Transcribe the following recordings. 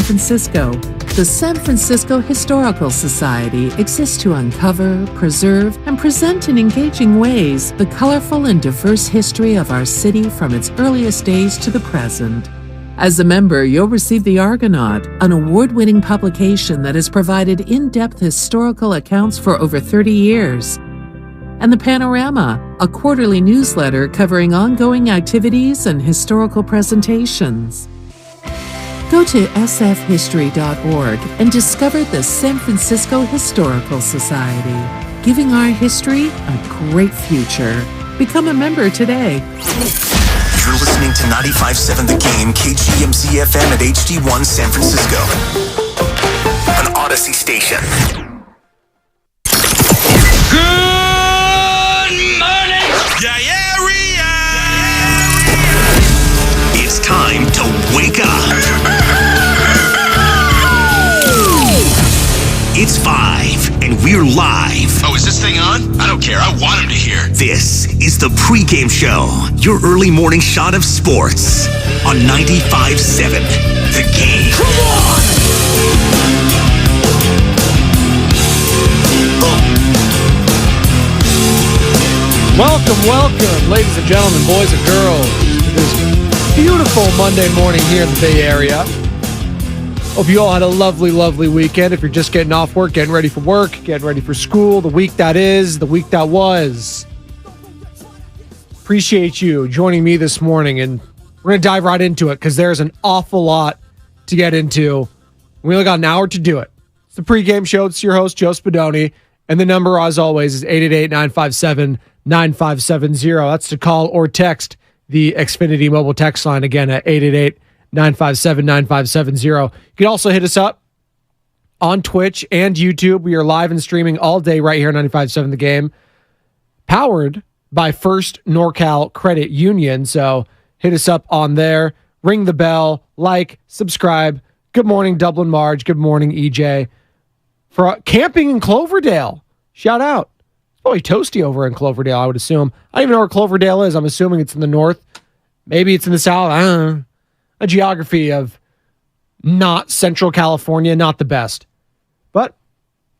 Francisco. The San Francisco Historical Society exists to uncover, preserve, and present in engaging ways the colorful and diverse history of our city from its earliest days to the present. As a member, you'll receive The Argonaut, an award-winning publication that has provided in-depth historical accounts for over 30 years, and The Panorama, a quarterly newsletter covering ongoing activities and historical presentations. Go to sfhistory.org and discover the San Francisco Historical Society, giving our history a great future. Become a member today. You're listening to 95.7 The Game, KGMZ FM at HD1 San Francisco. An Odyssey station. Good morning, area. It's time to wake up. It's 5, and we're live. Oh, is this thing on? I don't care. I want him to hear. This is the Pregame Show, your early morning shot of sports on 95.7 The Game. Come on! Welcome, ladies and gentlemen, boys and girls, to this beautiful Monday morning here in the Bay Area. Hope you all had a lovely, lovely weekend. If you're just getting off work, getting ready for work, getting ready for school, the week that is, the week that was. Appreciate you joining me this morning, and we're going to dive right into it because there's an awful lot to get into. We only got an hour to do it. It's the Pregame Show. It's your host, Joe Spadoni, and the number, as always, is 888-957-9570. That's to call or text the Xfinity mobile text line again at 888-957-9570. You can also hit us up on Twitch and YouTube. We are live and streaming all day right here on 95.7 The Game, powered by First NorCal Credit Union. So hit us up on there. Ring the bell, like, subscribe. Good morning, Dublin Marge. Good morning, EJ. For camping in Cloverdale, shout out. It's probably toasty over in Cloverdale, I would assume. I don't even know where Cloverdale is. I'm assuming it's in the north. Maybe it's in the south. I don't know. A geography of not Central California, not the best. But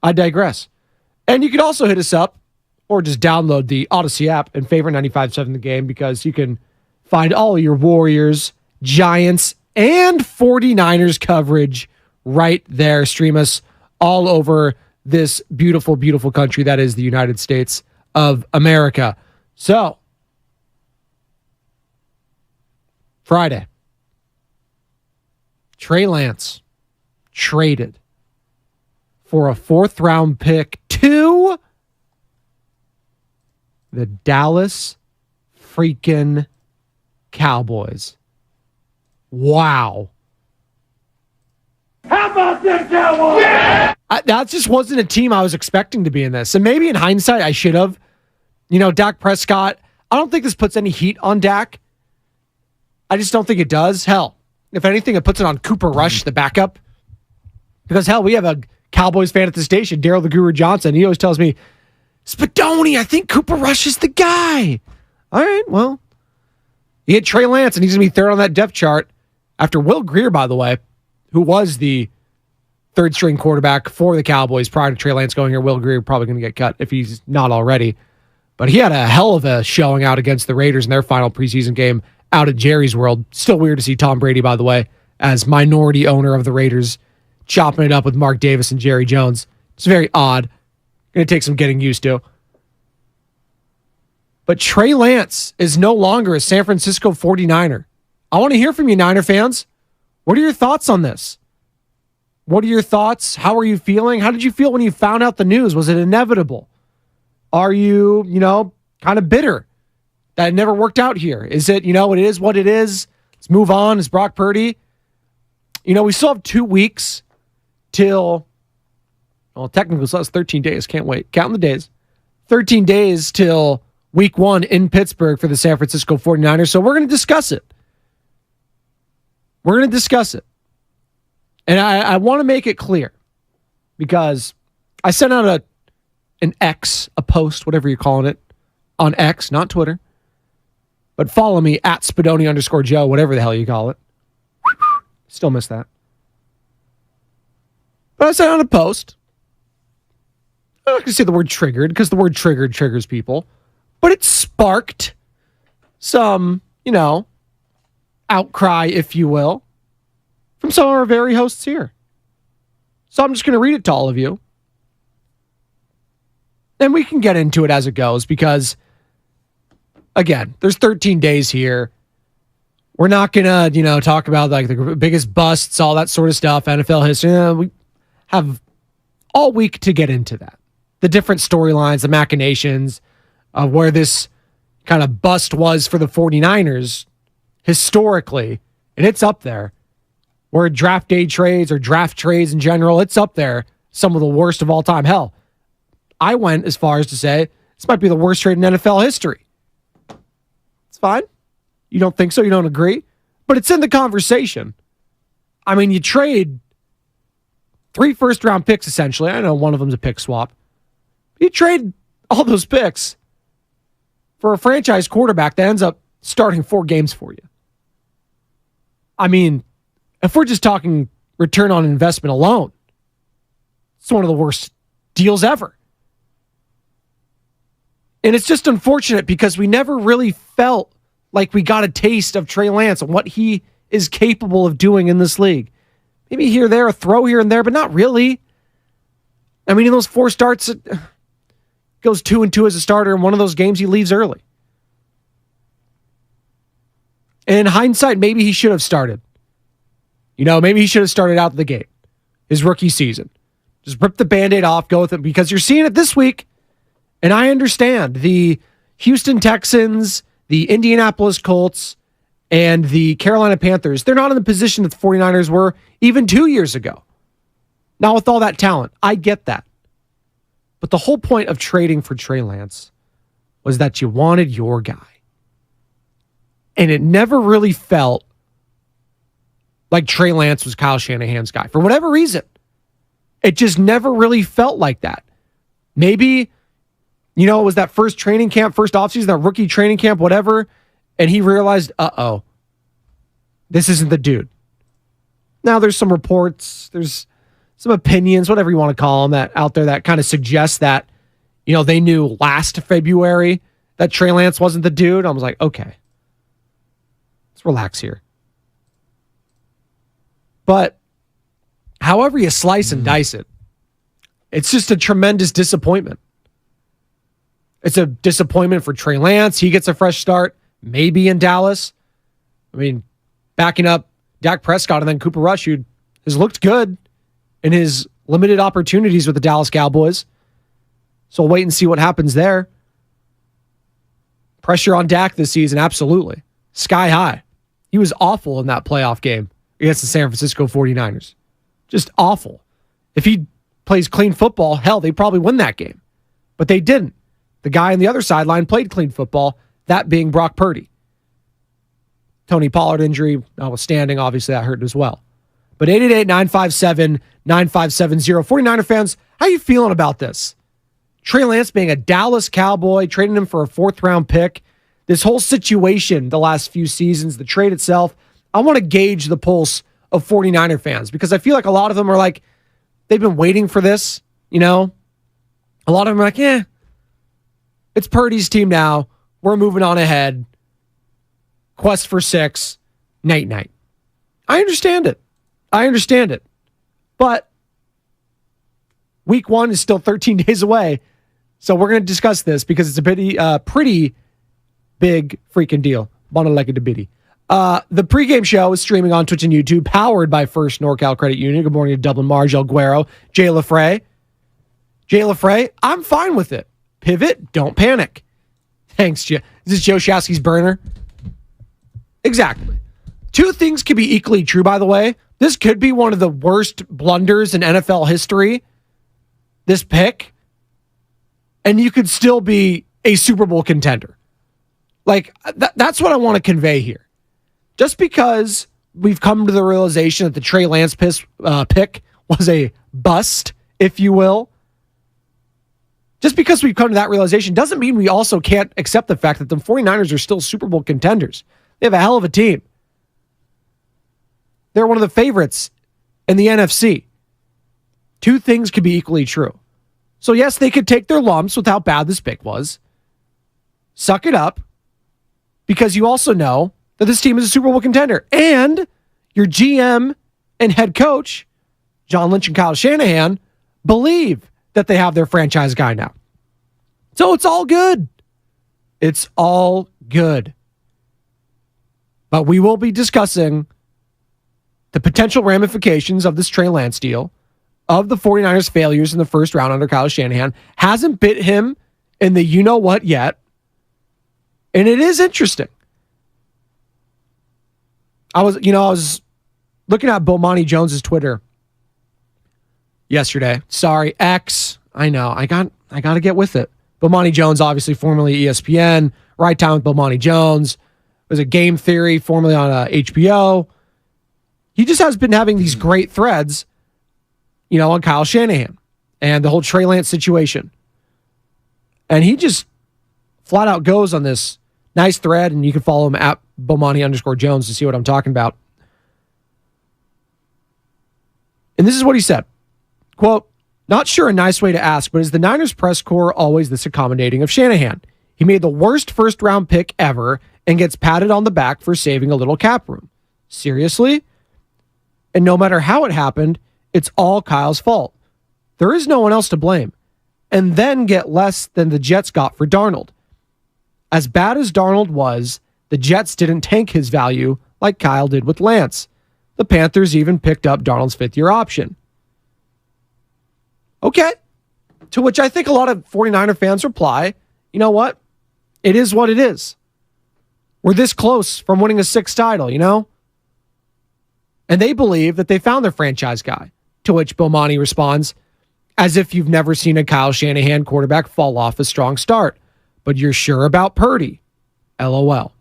I digress. And you can also hit us up or just download the Odyssey app and favorite 95.7 The Game, because you can find all your Warriors, Giants, and 49ers coverage right there. Stream us all over this beautiful, beautiful country that is the United States of America. So, Friday. Trey Lance traded for a 4th-round pick to the Dallas freaking Cowboys. Wow. How about them Cowboys? Yeah! That just wasn't a team I was expecting to be in this. And maybe in hindsight, I should have. You know, Dak Prescott, I don't think this puts any heat on Dak. I just don't think it does. Hell, if anything, it puts it on Cooper Rush, the backup. Because, hell, we have a Cowboys fan at the station, Daryl the Guru Johnson. He always tells me, Spadoni, I think Cooper Rush is the guy. All right, well, you hit Trey Lance, and he's going to be third on that depth chart after Will Grier, by the way, who was the third-string quarterback for the Cowboys prior to Trey Lance going here. Will Grier probably going to get cut if he's not already. But he had a hell of a showing out against the Raiders in their final preseason game out at Jerry's World. Still weird to see Tom Brady, by the way, as minority owner of the Raiders, chopping it up with Mark Davis and Jerry Jones. It's very odd. Going to take some getting used to. But Trey Lance is no longer a San Francisco 49er. I want to hear from you, Niner fans. What are your thoughts on this? What are your thoughts? How are you feeling? How did you feel when you found out the news? Was it inevitable? Are you, kind of bitter that it never worked out here? Is it, it is what it is? Let's move on. Is Brock Purdy? We still have 2 weeks till, technically it's 13 days. Can't wait. Counting the days. 13 days till week 1 in Pittsburgh for the San Francisco 49ers. So we're going to discuss it. And I want to make it clear, because I sent out a post, whatever you're calling it, on X, not Twitter. But follow me at Spadoni _Joe, whatever the hell you call it. Still miss that. But I said on a post, I'm not going to say the word triggered because the word triggered triggers people, but it sparked some, outcry, if you will, from some of our very hosts here. So I'm just going to read it to all of you. And we can get into it as it goes because, again, there's 13 days here. We're not going to, talk about like the biggest busts, all that sort of stuff, NFL history. We have all week to get into that. The different storylines, the machinations of where this kind of bust was for the 49ers historically. And it's up there. Where draft day trades or draft trades in general, it's up there. Some of the worst of all time. Hell, I went as far as to say this might be the worst trade in NFL history. It's fine. You don't think so? You don't agree? But it's in the conversation. I mean, you trade 3 first-round picks, essentially. I know one of them's a pick swap. You trade all those picks for a franchise quarterback that ends up starting 4 games for you. I mean, if we're just talking return on investment alone, it's one of the worst deals ever. And it's just unfortunate because we never really felt like we got a taste of Trey Lance and what he is capable of doing in this league. Maybe here, there, a throw here and there, but not really. I mean, in those 4 starts, it goes 2-2 as a starter. In one of those games, he leaves early. And in hindsight, maybe he should have started. Maybe he should have started out the gate, his rookie season. Just rip the Band-Aid off, go with it, because you're seeing it this week. And I understand the Houston Texans, the Indianapolis Colts, and the Carolina Panthers, they're not in the position that the 49ers were even 2 years ago. Now, with all that talent, I get that. But the whole point of trading for Trey Lance was that you wanted your guy. And it never really felt like Trey Lance was Kyle Shanahan's guy. For whatever reason, it just never really felt like that. Maybe, it was that first training camp, first offseason, that rookie training camp, whatever, and he realized, this isn't the dude. Now, there's some reports, there's some opinions, whatever you want to call them, that out there that kind of suggest that, they knew last February that Trey Lance wasn't the dude. I was like, okay, let's relax here. But however you slice and dice it, it's just a tremendous disappointment. It's a disappointment for Trey Lance. He gets a fresh start, maybe in Dallas. I mean, backing up Dak Prescott and then Cooper Rush, who has looked good in his limited opportunities with the Dallas Cowboys. So we'll wait and see what happens there. Pressure on Dak this season, absolutely. Sky high. He was awful in that playoff game against the San Francisco 49ers. Just awful. If he plays clean football, hell, they probably win that game. But they didn't. The guy on the other sideline played clean football, that being Brock Purdy. Tony Pollard injury notwithstanding, obviously that hurt as well. But 888-957-9570. 49er fans, how you feeling about this? Trey Lance being a Dallas Cowboy, trading him for a 4th-round pick. This whole situation the last few seasons, the trade itself, I want to gauge the pulse of 49er fans because I feel like a lot of them are like, they've been waiting for this, A lot of them are like, it's Purdy's team now. We're moving on ahead. Quest for 6. Night. I understand it. But week 1 is still 13 days away. So we're going to discuss this because it's a pretty big freaking deal. Bundle like a debitty. The pregame show is streaming on Twitch and YouTube, powered by First NorCal Credit Union. Good morning to Dublin, Marge, El Guero, Jay LaFrey. I'm fine with it. Pivot, don't panic. Thanks, Joe. Is this Joe Shasky's burner? Exactly. 2 things could be equally true, by the way. This could be one of the worst blunders in NFL history, this pick, and you could still be a Super Bowl contender. Like, that's what I want to convey here. Just because we've come to the realization that the Trey Lance pick was a bust, if you will, just because we've come to that realization doesn't mean we also can't accept the fact that the 49ers are still Super Bowl contenders. They have a hell of a team. They're one of the favorites in the NFC. Two things could be equally true. So yes, they could take their lumps with how bad this pick was. Suck it up, because you also know that this team is a Super Bowl contender. And your GM and head coach, John Lynch and Kyle Shanahan, believe that they have their franchise guy now. So it's all good. It's all good. But we will be discussing the potential ramifications of this Trey Lance deal, of the 49ers' failures in the first round under Kyle Shanahan. Hasn't bit him in the you-know-what yet. And it is interesting. I was looking at Bomani Jones's Twitter yesterday. Sorry, X. I know. I got to get with it. Bomani Jones, obviously formerly ESPN. Right Time with Bomani Jones. Was a Game Theory, formerly on HBO. He just has been having these great threads, on Kyle Shanahan and the whole Trey Lance situation. And he just flat out goes on this nice thread, and you can follow him at Bomani_Jones to see what I'm talking about. And this is what he said. Quote, "Not sure a nice way to ask, but is the Niners press corps always this accommodating of Shanahan? He made the worst first-round pick ever and gets patted on the back for saving a little cap room. Seriously? And no matter how it happened, it's all Kyle's fault. There is no one else to blame. And then get less than the Jets got for Darnold. As bad as Darnold was, the Jets didn't tank his value like Kyle did with Lance. The Panthers even picked up Darnold's fifth-year option." Okay. To which I think a lot of 49er fans reply, you know what? It is what it is. We're this close from winning a sixth title, And they believe that they found their franchise guy. To which Bomani responds, "As if you've never seen a Kyle Shanahan quarterback fall off a strong start. But you're sure about Purdy? LOL."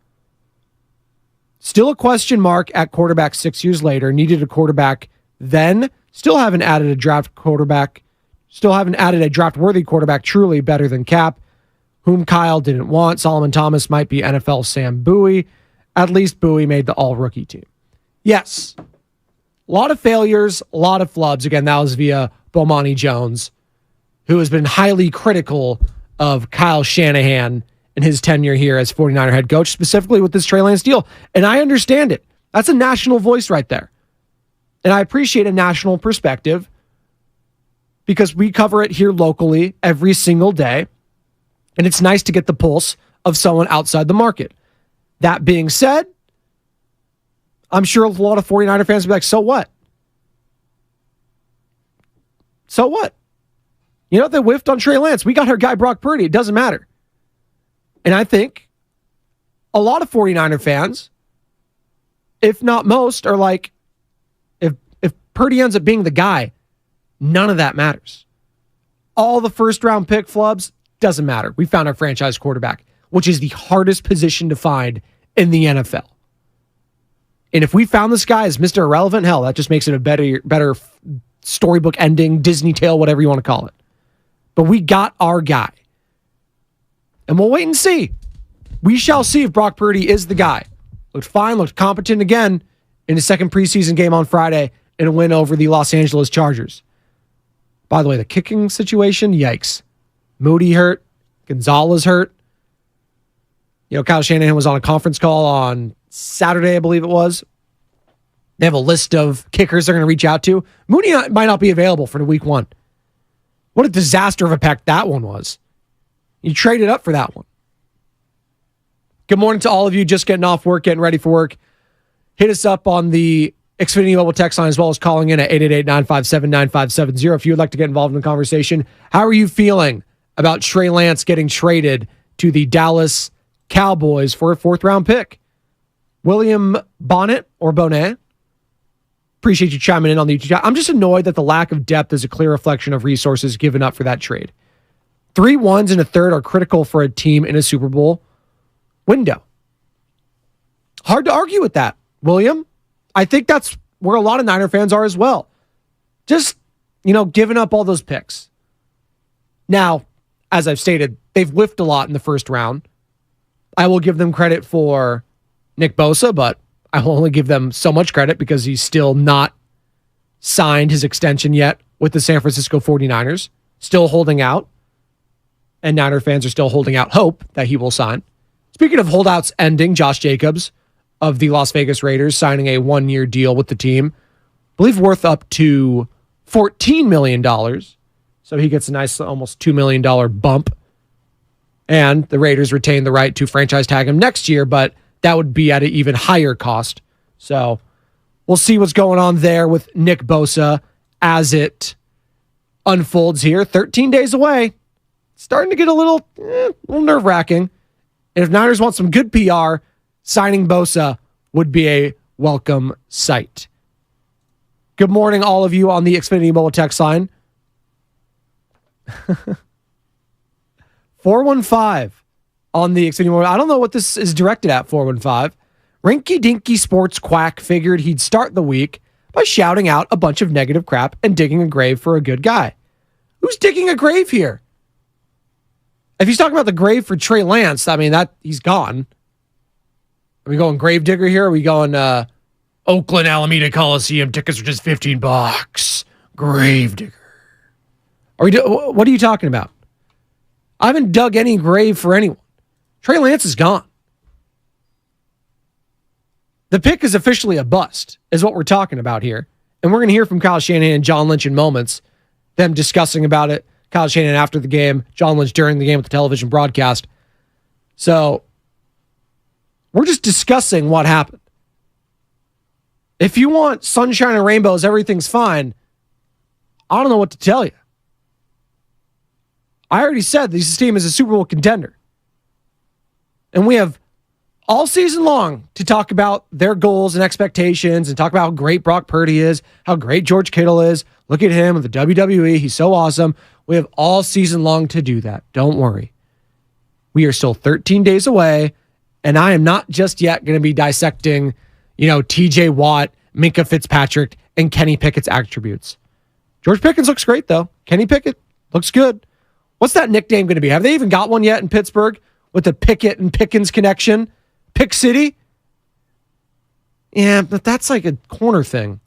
Still a question mark at quarterback 6 years later. Needed a quarterback then. Still haven't added a draft-worthy quarterback truly better than Cap, whom Kyle didn't want. Solomon Thomas might be NFL Sam Bowie. At least Bowie made the all-rookie team. Yes. A lot of failures, a lot of flubs. Again, that was via Bomani Jones, who has been highly critical of Kyle Shanahan in his tenure here as 49er head coach, specifically with this Trey Lance deal. And I understand it. That's a national voice right there. And I appreciate a national perspective because we cover it here locally every single day. And it's nice to get the pulse of someone outside the market. That being said, I'm sure a lot of 49er fans will be like, so what? So what? They whiffed on Trey Lance. We got our guy Brock Purdy. It doesn't matter. And I think a lot of 49er fans, if not most, are like, if Purdy ends up being the guy, none of that matters. All the first-round pick flubs, doesn't matter. We found our franchise quarterback, which is the hardest position to find in the NFL. And if we found this guy as Mr. Irrelevant, hell, that just makes it a better storybook ending, Disney tale, whatever you want to call it. But we got our guy. And we'll wait and see. We shall see if Brock Purdy is the guy. Looked fine, looked competent again in his second preseason game on Friday in a win over the Los Angeles Chargers. By the way, the kicking situation, yikes. Moody hurt. Gonzalez hurt. Kyle Shanahan was on a conference call on Saturday, I believe it was. They have a list of kickers they're going to reach out to. Moody might not be available for the week one. What a disaster of a pack that one was. You traded up for that one. Good morning to all of you just getting off work, getting ready for work. Hit us up on the Xfinity mobile text line as well as calling in at 888-957-9570 if you would like to get involved in the conversation. How are you feeling about Trey Lance getting traded to the Dallas Cowboys for a fourth-round pick? William Bonnet or Bonnet, appreciate you chiming in on the YouTube chat. I'm just annoyed that the lack of depth is a clear reflection of resources given up for that trade. 3 1s and a third are critical for a team in a Super Bowl window. Hard to argue with that, William. I think that's where a lot of Niner fans are as well. Just, giving up all those picks. Now, as I've stated, they've whiffed a lot in the first round. I will give them credit for Nick Bosa, but I will only give them so much credit because he's still not signed his extension yet with the San Francisco 49ers, still holding out. And Niner fans are still holding out hope that he will sign. Speaking of holdouts ending, Josh Jacobs of the Las Vegas Raiders signing a 1-year deal with the team, I believe worth up to $14 million. So he gets a nice almost $2 million bump. And the Raiders retain the right to franchise tag him next year, but that would be at an even higher cost. So we'll see what's going on there with Nick Bosa as it unfolds here. 13 days away. Starting to get a little nerve-wracking. And if Niners want some good PR, signing Bosa would be a welcome sight. Good morning, all of you on the Xfinity Mobile text line. 415 on the Xfinity Mobile. I don't know what this is directed at, 415. Rinky Dinky Sports Quack figured he'd start the week by shouting out a bunch of negative crap and digging a grave for a good guy. Who's digging a grave here? If he's talking about the grave for Trey Lance, I mean, that he's gone. Are we going grave digger here? Or are we going Oakland Alameda Coliseum? Tickets are just $15. Grave digger. What are you talking about? I haven't dug any grave for anyone. Trey Lance is gone. The pick is officially a bust, is what we're talking about here. And we're going to hear from Kyle Shanahan and John Lynch in moments, them discussing about it. Kyle Shanahan after the game, John Lynch during the game with the television broadcast. So we're just discussing what happened. If you want sunshine and rainbows, everything's fine. I don't know what to tell you. I already said this team is a Super Bowl contender. And we have all season long to talk about their goals and expectations and talk about how great Brock Purdy is, how great George Kittle is. Look at him with the WWE. He's so awesome. We have all season long to do that. Don't worry. We are still 13 days away, and I am not just yet going to be dissecting, TJ Watt, Minkah Fitzpatrick, and Kenny Pickett's attributes. George Pickens looks great, though. Kenny Pickett looks good. What's that nickname going to be? Have they even got one yet in Pittsburgh with the Pickett and Pickens connection? Pick City? Yeah, but that's like a corner thing.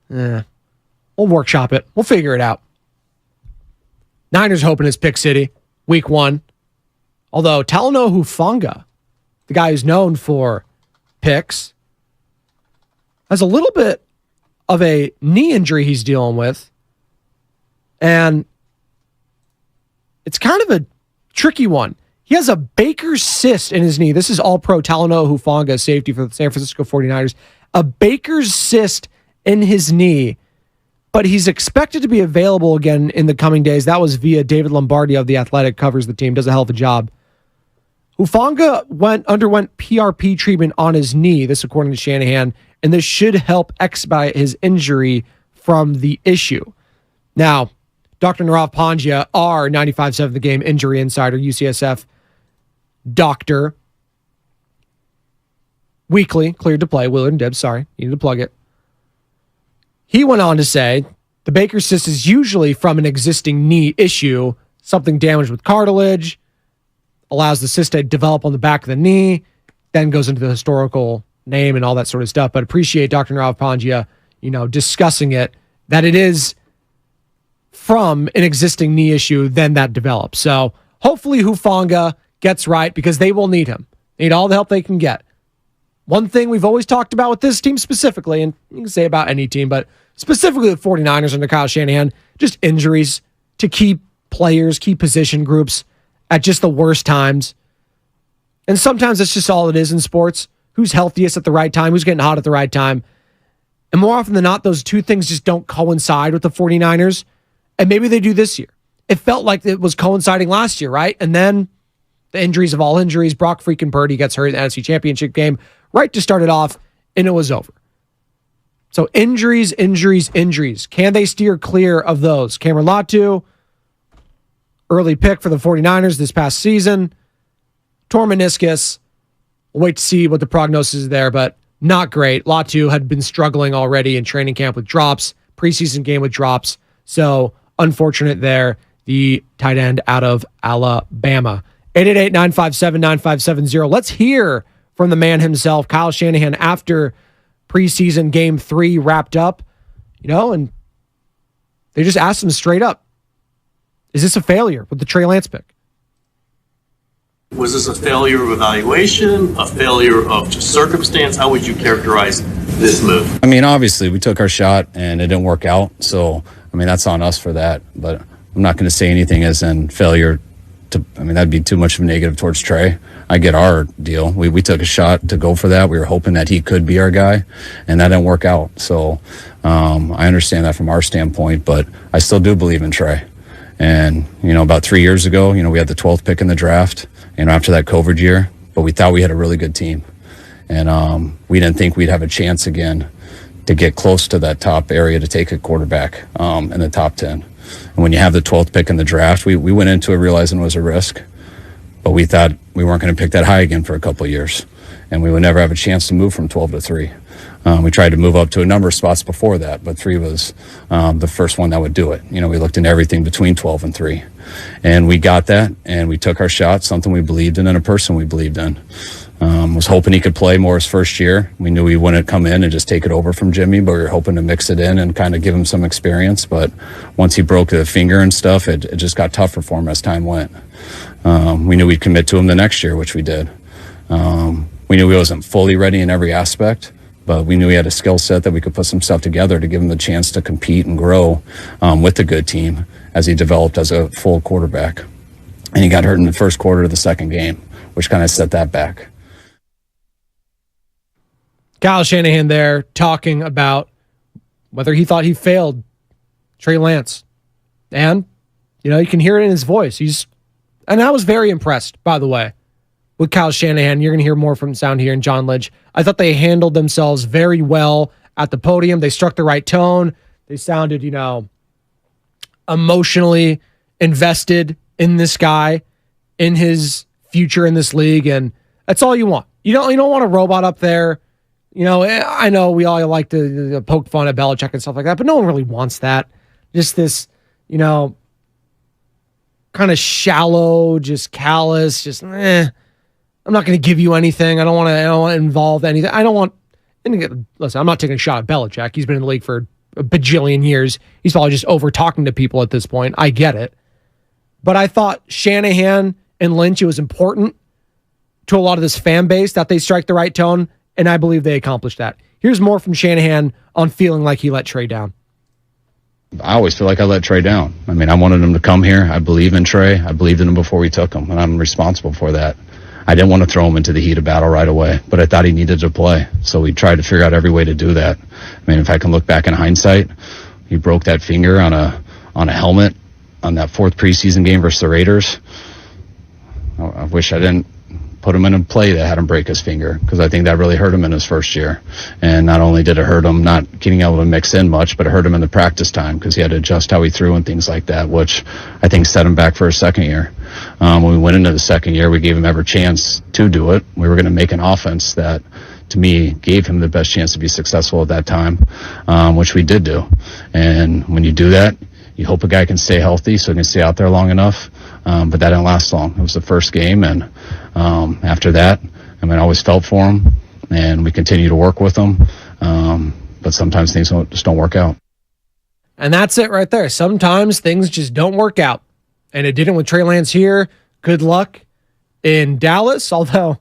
We'll workshop it. We'll figure it out. Niners hoping it's Pick City, week 1. Although Talanoa Hufanga, the guy who's known for picks, has a little bit of a knee injury he's dealing with. And it's kind of a tricky one. He has a Baker's cyst in his knee. This is all-pro Talanoa Hufanga, safety for the San Francisco 49ers. A Baker's cyst in his knee, but he's expected to be available again in the coming days. That was via David Lombardi of The Athletic, covers the team, does a hell of a job. Hufanga underwent PRP treatment on his knee, this according to Shanahan, and this should help expedite his injury from the issue. Now, Dr. Nirav Pandya, our 95.7 The Game injury insider, UCSF doctor, weekly, cleared to play, Willard and Dibbs, sorry, needed to plug it. He went on to say, the Baker's cyst is usually from an existing knee issue, something damaged with cartilage, allows the cyst to develop on the back of the knee, then goes into the historical name and all that sort of stuff. But appreciate Dr. Nirav Pandya, discussing it, that it is from an existing knee issue, then that develops. So hopefully Hufanga gets right because they will need him. They need all the help they can get. One thing we've always talked about with this team specifically, and you can say about any team, but specifically the 49ers under Kyle Shanahan, just injuries to key players, key position groups at just the worst times. And sometimes that's just all it is in sports. Who's healthiest at the right time? Who's getting hot at the right time? And more often than not, those two things just don't coincide with the 49ers. And maybe they do this year. It felt like it was coinciding last year, right? And then the injuries of all injuries, Brock freaking Purdy gets hurt in the NFC Championship game right to start it off, and it was over. So injuries. Can they steer clear of those? Cameron Latu, early pick for the 49ers this past season. Torn meniscus. We'll wait to see what the prognosis is there, but not great. Latu had been struggling already in training camp with drops, preseason game with drops. So unfortunate there. The tight end out of Alabama. 888-957-9570. Let's hear from the man himself, Kyle Shanahan, after preseason game 3 wrapped up, and They just asked him straight up, is this a failure with the Trey Lance pick? Was this a failure of evaluation, a failure of just circumstance? How would you characterize this move? I mean, obviously, we took our shot and it didn't work out. So, I mean, that's on us for that. But I'm not going to say anything as in failure. That'd be too much of a negative towards Trey. I get our deal. We took a shot to go for that. We were hoping that he could be our guy, and that didn't work out. So I understand that from our standpoint, but I still do believe in Trey. And, about 3 years ago, we had the 12th pick in the draft, after that COVID year, but we thought we had a really good team. And we didn't think we'd have a chance again to get close to that top area to take a quarterback in the top 10. And when you have the 12th pick in the draft, we went into it realizing it was a risk, but we thought we weren't going to pick that high again for a couple of years, and we would never have a chance to move from 12 to 3. We tried to move up to a number of spots before that, but 3 was the first one that would do it. We looked into everything between 12 and 3, and we got that, and we took our shot, something we believed in and a person we believed in. Was hoping he could play more his first year. We knew he wouldn't come in and just take it over from Jimmy, but we were hoping to mix it in and kind of give him some experience. But once he broke the finger and stuff, it just got tougher for him as time went. We knew we'd commit to him the next year, which we did. We knew he wasn't fully ready in every aspect, but we knew he had a skill set that we could put some stuff together to give him the chance to compete and grow with a good team as he developed as a full quarterback. And he got hurt in the first quarter of the second game, which kind of set that back. Kyle Shanahan there talking about whether he thought he failed Trey Lance. And, you can hear it in his voice. And I was very impressed, by the way, with Kyle Shanahan. You're going to hear more from sound here in John Lynch. I thought they handled themselves very well at the podium. They struck the right tone. They sounded, emotionally invested in this guy, in his future in this league. And that's all you want. You don't want a robot up there. I know we all like to poke fun at Belichick and stuff like that, but no one really wants that. Just this, kind of shallow, just callous, just, I'm not going to give you anything. I don't want to involve anything. Listen, I'm not taking a shot at Belichick. He's been in the league for a bajillion years. He's probably just over talking to people at this point. I get it. But I thought Shanahan and Lynch, it was important to a lot of this fan base that they strike the right tone. And I believe they accomplished that. Here's more from Shanahan on feeling like he let Trey down. I always feel like I let Trey down. I wanted him to come here. I believe in Trey. I believed in him before we took him, and I'm responsible for that. I didn't want to throw him into the heat of battle right away, but I thought he needed to play. So we tried to figure out every way to do that. If I can look back in hindsight, he broke that finger on a helmet on that 4th preseason game versus the Raiders. I wish I didn't put him in a play that had him break his finger, because I think that really hurt him in his first year. And not only did it hurt him not getting able to mix in much, but it hurt him in the practice time because he had to adjust how he threw and things like that, which I think set him back for his second year. When we went into the second year, we gave him every chance to do it. We were going to make an offense that, to me, gave him the best chance to be successful at that time, which we did do. And when you do that, you hope a guy can stay healthy so he can stay out there long enough. But that didn't last long. It was the first game, and after that, I always felt for him, and we continue to work with him. But sometimes things just don't work out. And that's it right there. Sometimes things just don't work out. And it didn't with Trey Lance here. Good luck in Dallas, although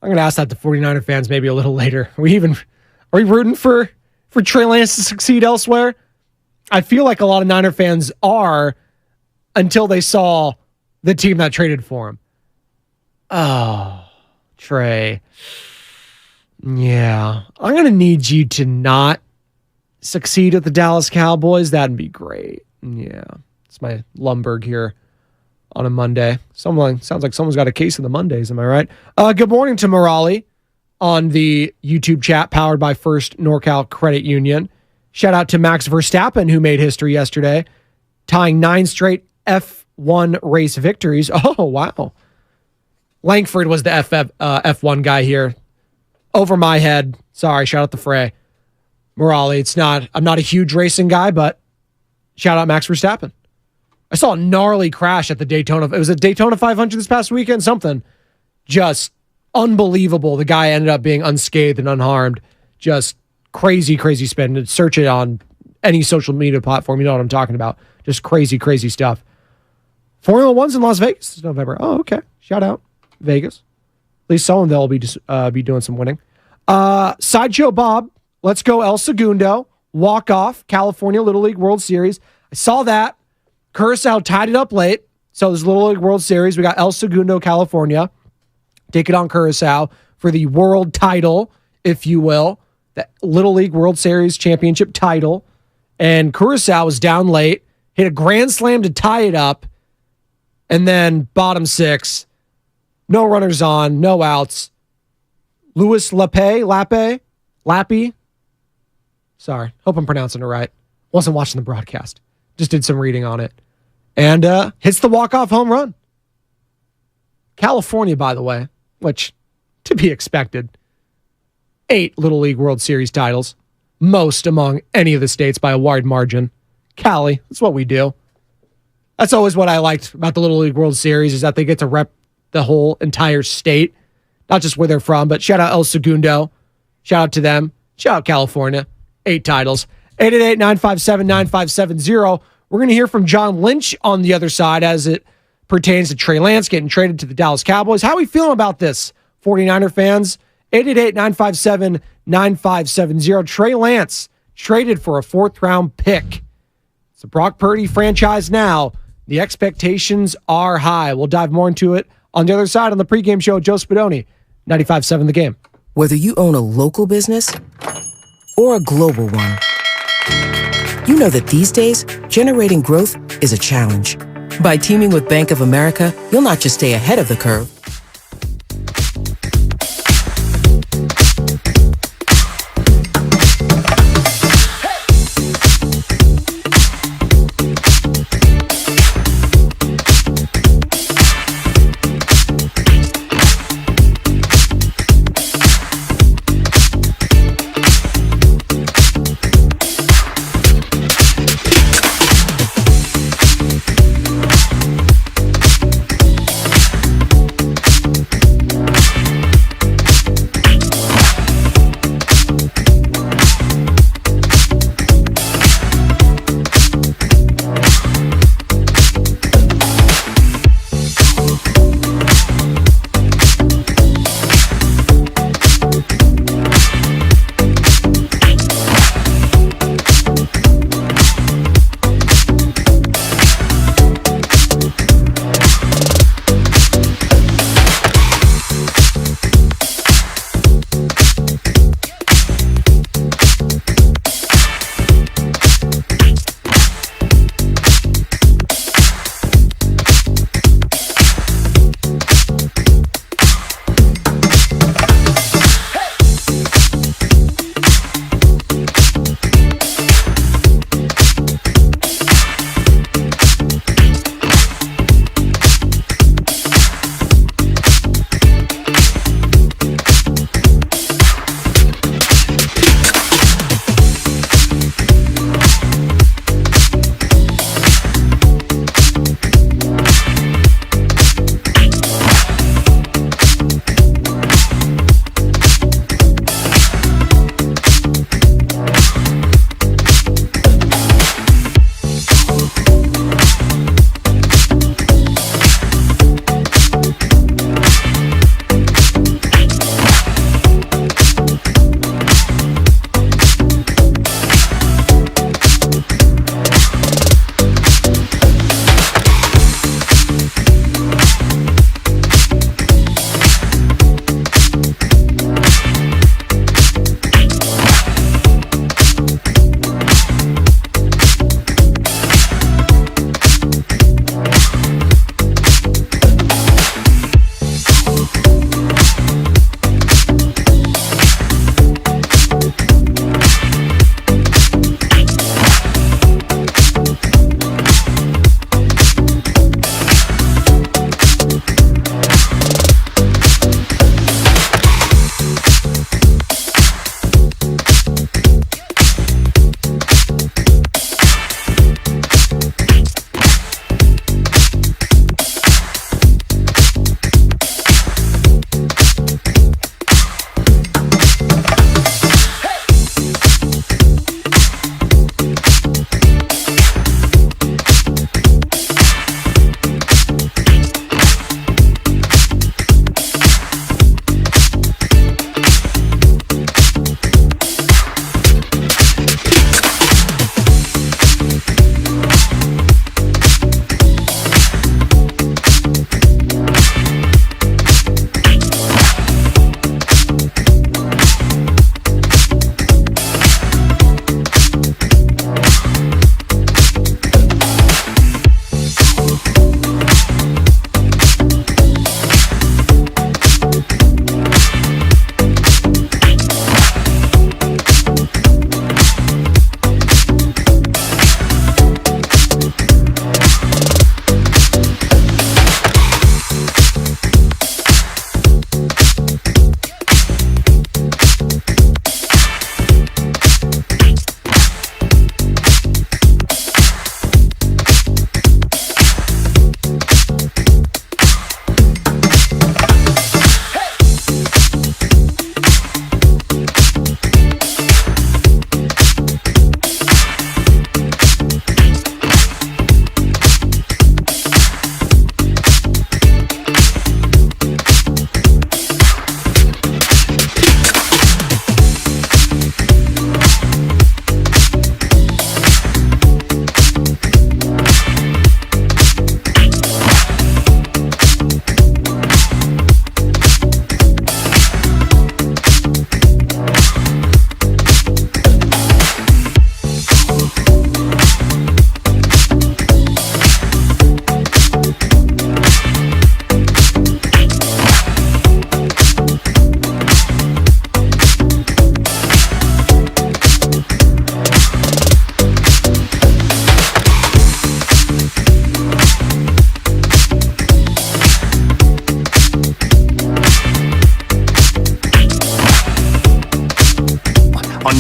I'm going to ask that to 49er fans maybe a little later. Are we rooting for Trey Lance to succeed elsewhere? I feel like a lot of Niner fans are, until they saw the team that traded for him. Oh, Trey. Yeah. I'm going to need you to not succeed at the Dallas Cowboys. That'd be great. Yeah. It's my Lumberg here on a Monday. Sounds like someone's got a case of the Mondays. Am I right? Good morning to Morali on the YouTube chat powered by First NorCal Credit Union. Shout out to Max Verstappen, who made history yesterday, tying 9 straight F1 race victories. Oh, wow. Langford was the F1 guy here. Over my head. Sorry, shout out to Frey. Morali, I'm not a huge racing guy, but shout out Max Verstappen. I saw a gnarly crash at the Daytona. It was a Daytona 500 this past weekend, something just unbelievable. The guy ended up being unscathed and unharmed. Just crazy spin. Search it on any social media platform. You know what I'm talking about. Just crazy, crazy stuff. Formula One's in Las Vegas this November. Oh, okay. Shout out Vegas. At least someone there will be doing some winning. Sideshow Bob, let's go El Segundo. Walk off, California Little League World Series. I saw that. Curacao tied it up late. So this Little League World Series, we got El Segundo, California. Take it on Curacao for the world title, if you will. The Little League World Series championship title. And Curacao was down late. Hit a grand slam to tie it up. And then bottom six. No runners on, no outs. Luis Lappy. Sorry, hope I'm pronouncing it right. Wasn't watching the broadcast. Just did some reading on it. And hits the walk-off home run. California, by the way, which, to be expected, 8 Little League World Series titles. Most among any of the states by a wide margin. Cali, that's what we do. That's always what I liked about the Little League World Series, is that they get to rep the whole entire state. Not just where they're from, but shout out El Segundo. Shout out to them. Shout out California. 8 titles. 888-957-9570. We're going to hear from John Lynch on the other side as it pertains to Trey Lance getting traded to the Dallas Cowboys. How are we feeling about this, 49er fans? 888-957-9570. Trey Lance traded for a 4th-round pick. It's a Brock Purdy franchise now. The expectations are high. We'll dive more into it on the other side on the pregame show. Joe Spadoni, 95.7 The Game. Whether you own a local business or a global one, you know that these days, generating growth is a challenge. By teaming with Bank of America, you'll not just stay ahead of the curve,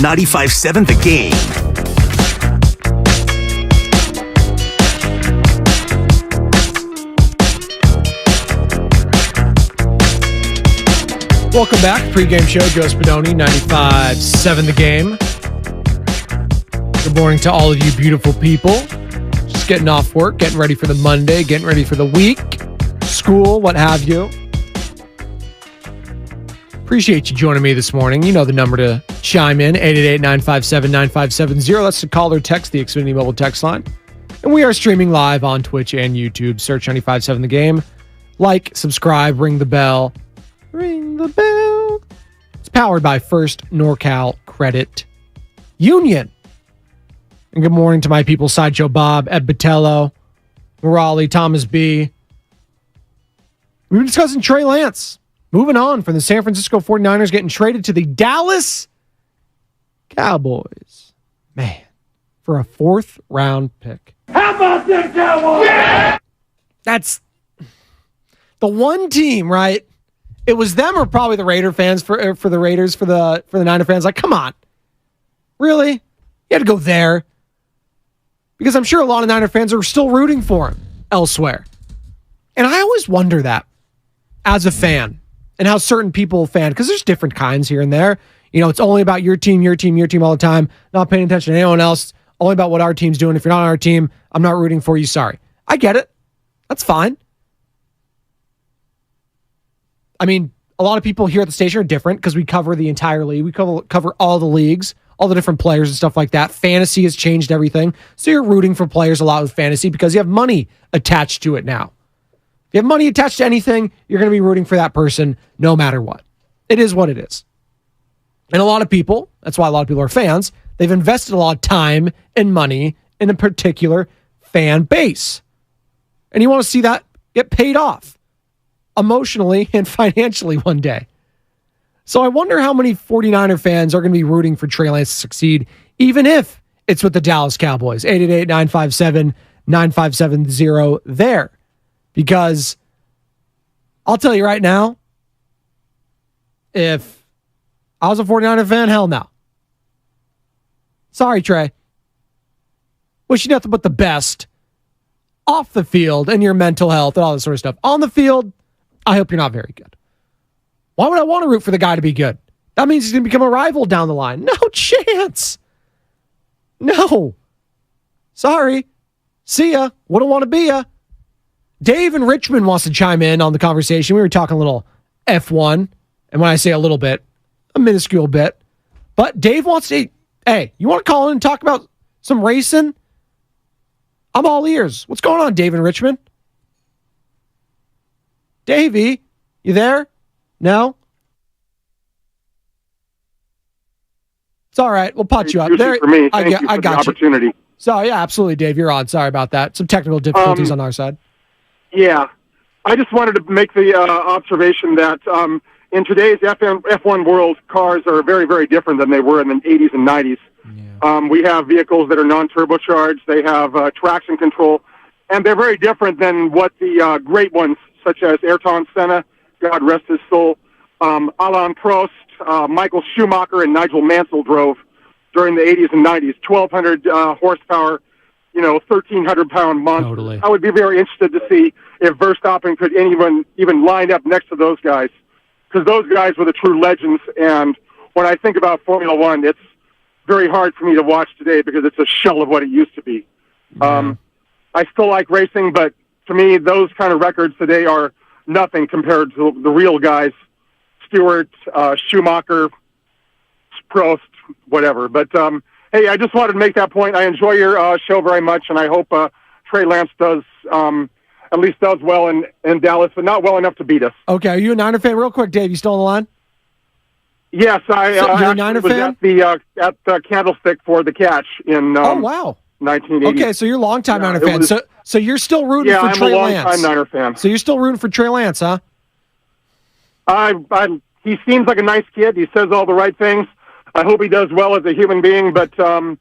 95.7 The Game. Welcome back. Pregame show, Joe Spadoni, 95.7 The Game. Good morning to all of you beautiful people. Just getting off work, getting ready for the Monday, getting ready for the week, school, what have you. Appreciate you joining me this morning. You know the number to chime in, 888-957-9570. That's the call or text, the Xfinity mobile text line. And we are streaming live on Twitch and YouTube. Search 95.7 The Game. Like, subscribe, ring the bell. Ring the bell. It's powered by First NorCal Credit Union. And good morning to my people, Sideshow Bob, Ed Botello, Raleigh, Thomas B. We've been discussing Trey Lance. Moving on from the San Francisco 49ers getting traded to the Dallas Cowboys. Man, for a 4th round pick. How about them Cowboys? Yeah! That's the one team, right? It was them or probably the Raider fans for the Raiders, for the Niner fans. Like, come on. Really? You had to go there. Because I'm sure a lot of Niner fans are still rooting for him elsewhere. And I always wonder that as a fan and how certain people fan, because there's different kinds here and there. You know, it's only about your team all the time, not paying attention to anyone else, only about what our team's doing. If you're not on our team, I'm not rooting for you. Sorry. I get it. That's fine. I mean, a lot of people here at the station are different because we cover the entire league. We cover all the leagues, all the different players and stuff like that. Fantasy has changed everything. So you're rooting for players a lot with fantasy because you have money attached to it now. If you have money attached to anything, you're going to be rooting for that person no matter what. It is what it is. And a lot of people, that's why a lot of people are fans, they've invested a lot of time and money in a particular fan base. And you want to see that get paid off emotionally and financially one day. So I wonder how many 49er fans are going to be rooting for Trey Lance to succeed, even if it's with the Dallas Cowboys. 888-957-9570 there. Because I'll tell you right now, if I was a 49er fan, hell no. Sorry, Trey. Wish you nothing but the best off the field and your mental health and all this sort of stuff. On the field, I hope you're not very good. Why would I want to root for the guy to be good? That means he's going to become a rival down the line. No chance. No. Sorry. See ya. Wouldn't want to be ya. Dave in Richmond wants to chime in on the conversation. We were talking a little F1. And when I say a little bit, a minuscule bit. But Dave wants to, hey, you want to call in and talk about some racing? I'm all ears. What's going on, Dave in Richmond? Davey, you there? No? It's all right. We'll put you up. There, for me. I got the you. Opportunity. So, yeah, absolutely, Dave. You're on. Sorry about that. Some technical difficulties on our side. Yeah. I just wanted to make the observation that in today's F1 world, cars are very, very different than they were in the 80s and 90s. Yeah. We have vehicles that are non-turbocharged. They have traction control. And they're very different than what the great ones, such as Ayrton Senna, God rest his soul, Alain Prost, Michael Schumacher, and Nigel Mansell drove during the 80s and 90s. 1,200 horsepower, 1,300-pound monster. Totally. I would be very interested to see if Verstappen could even line up next to those guys, because those guys were the true legends. And when I think about Formula One, it's very hard for me to watch today because it's a shell of what it used to be. Yeah. I still like racing, but to me, those kind of records today are nothing compared to the real guys, Stewart, Schumacher, Prost, whatever. But, hey, I just wanted to make that point. I enjoy your show very much, and I hope Trey Lance does at least does well in Dallas, but not well enough to beat us. Okay, are you a Niner fan? Real quick, Dave, you still on the line? Yes, I you're a Niner was fan? at the Candlestick for the catch in oh, wow. 1980. Okay, so you're a longtime Niner fan. So you're still rooting for Trey Lance. Yeah, I'm a longtime Niner fan. So you're still rooting for Trey Lance, huh? He seems like a nice kid. He says all the right things. I hope he does well as a human being, but I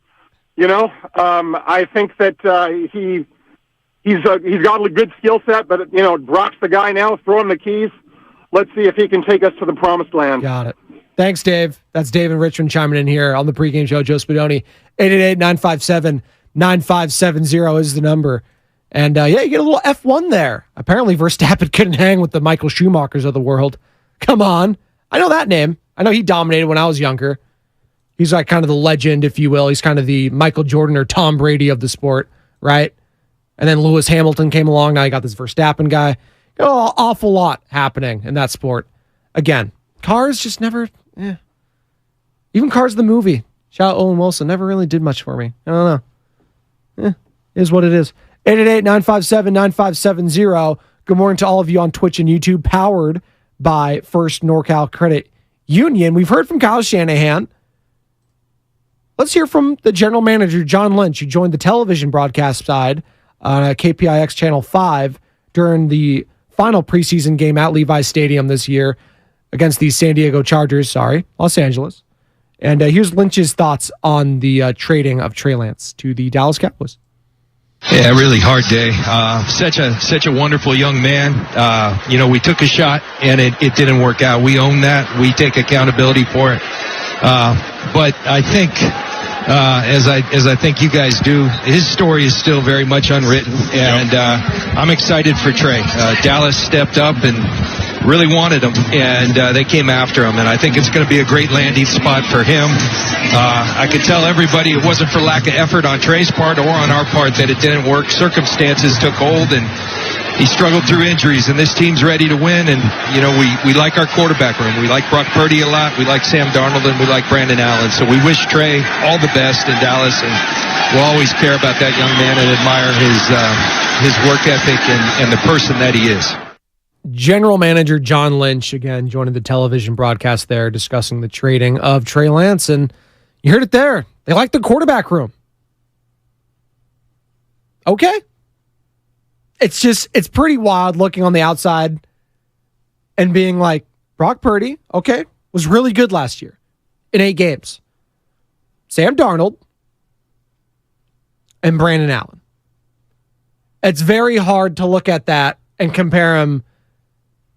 think that he's got a good skill set. But Brock's the guy now. Throw him the keys. Let's see if he can take us to the promised land. Got it. Thanks, Dave. That's Dave and Richmond chiming in here on the pregame show. Joe Spadoni, 888-957-9570 is the number. And you get a little F1 there. Apparently, Verstappen couldn't hang with the Michael Schumachers of the world. Come on. I know that name. I know he dominated when I was younger. He's like kind of the legend, if you will. He's kind of the Michael Jordan or Tom Brady of the sport, right? And then Lewis Hamilton came along. Now you got this Verstappen guy. Got an awful lot happening in that sport. Again, cars just never, Even Cars the movie. Shout out Owen Wilson. Never really did much for me. I don't know. Is what it is. 888-957-9570. Good morning to all of you on Twitch and YouTube, powered by First NorCal Credit Union. We've heard from Kyle Shanahan. Let's hear from the general manager, John Lynch, who joined the television broadcast side on KPIX Channel 5 during the final preseason game at Levi's Stadium this year against the San Diego Chargers, Los Angeles. And here's Lynch's thoughts on the trading of Trey Lance to the Dallas Cowboys. Yeah, really hard day. Such a wonderful young man. We took a shot and it didn't work out. We own that. We take accountability for it. But I think, as I think you guys do, his story is still very much unwritten, and I'm excited for Trey. Dallas stepped up and really wanted him, and they came after him, and I think it's going to be a great landing spot for him. I could tell everybody it wasn't for lack of effort on Trey's part or on our part that it didn't work. Circumstances took hold, and he struggled through injuries, and this team's ready to win. And, we like our quarterback room. We like Brock Purdy a lot. We like Sam Darnold, and we like Brandon Allen. So we wish Trey all the best in Dallas, and we'll always care about that young man and admire his work ethic and the person that he is. General manager John Lynch, again, joining the television broadcast there, discussing the trading of Trey Lance. And you heard it there. They like the quarterback room. Okay. It's pretty wild looking on the outside and being like, Brock Purdy, okay, was really good last year in 8 games. Sam Darnold and Brandon Allen. It's very hard to look at that and compare him,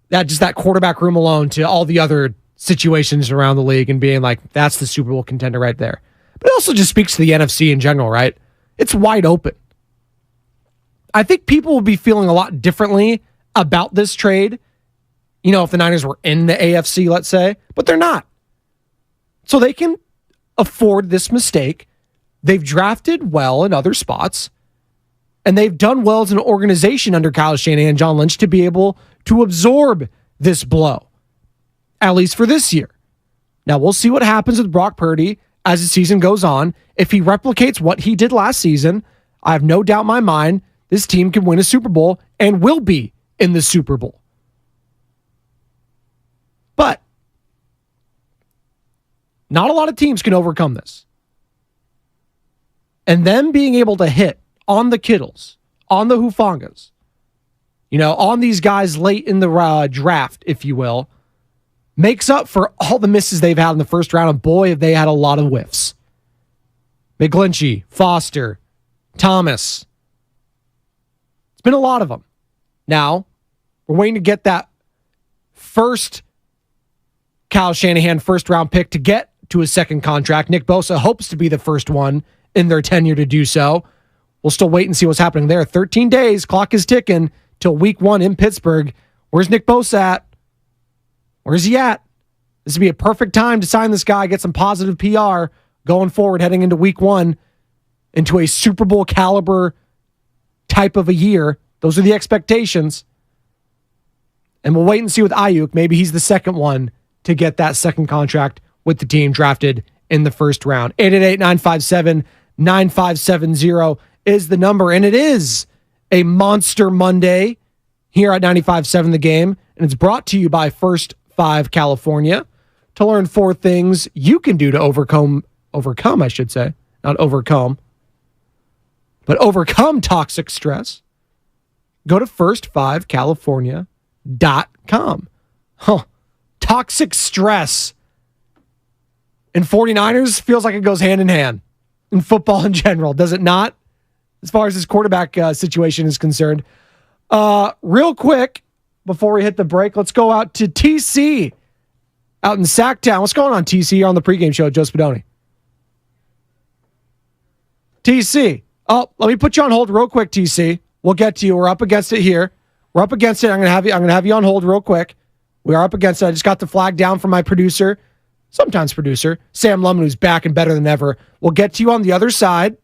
that quarterback room alone, to all the other situations around the league and being like, that's the Super Bowl contender right there. But it also just speaks to the NFC in general, right? It's wide open. I think people will be feeling a lot differently about this trade, if the Niners were in the AFC, let's say, but they're not. So they can afford this mistake. They've drafted well in other spots, and they've done well as an organization under Kyle Shanahan and John Lynch to be able to absorb this blow, at least for this year. Now, we'll see what happens with Brock Purdy as the season goes on. If he replicates what he did last season, I have no doubt in my mind this team can win a Super Bowl and will be in the Super Bowl. But not a lot of teams can overcome this. And them being able to hit on the Kittles, on the Hufangas, on these guys late in the draft, if you will, makes up for all the misses they've had in the first round. And boy, have they had a lot of whiffs. McGlinchey, Foster, Thomas. It's been a lot of them. Now, we're waiting to get that first Kyle Shanahan first-round pick to get to his second contract. Nick Bosa hopes to be the first one in their tenure to do so. We'll still wait and see what's happening there. 13 days, clock is ticking till week 1 in Pittsburgh. Where's Nick Bosa at? Where's he at? This would be a perfect time to sign this guy, get some positive PR going forward, heading into week 1, into a Super Bowl caliber type of a year. Those are the expectations. And we'll wait and see with Ayuk. Maybe he's the second one to get that second contract with the team drafted in the first round. 888-957-9570 is the number. And it is a Monster Monday here at 95.7 The Game. And it's brought to you by First 5 California. To learn 4 things you can do to overcome, I should say, not overcome, but overcome toxic stress, go to first5california.com. Toxic stress in 49ers feels like it goes hand in hand in football in general, does it not? As far as this quarterback situation is concerned. Real quick, before we hit the break, let's go out to TC out in Sacktown. What's going on, TC? You're on the pregame show, Joe Spadoni. TC. Oh, let me put you on hold real quick, TC. We'll get to you. We're up against it here. We're up against it. I'm gonna have you on hold real quick. We are up against it. I just got the flag down from my producer, sometimes producer, Sam Lemon, who's back and better than ever. We'll get to you on the other side.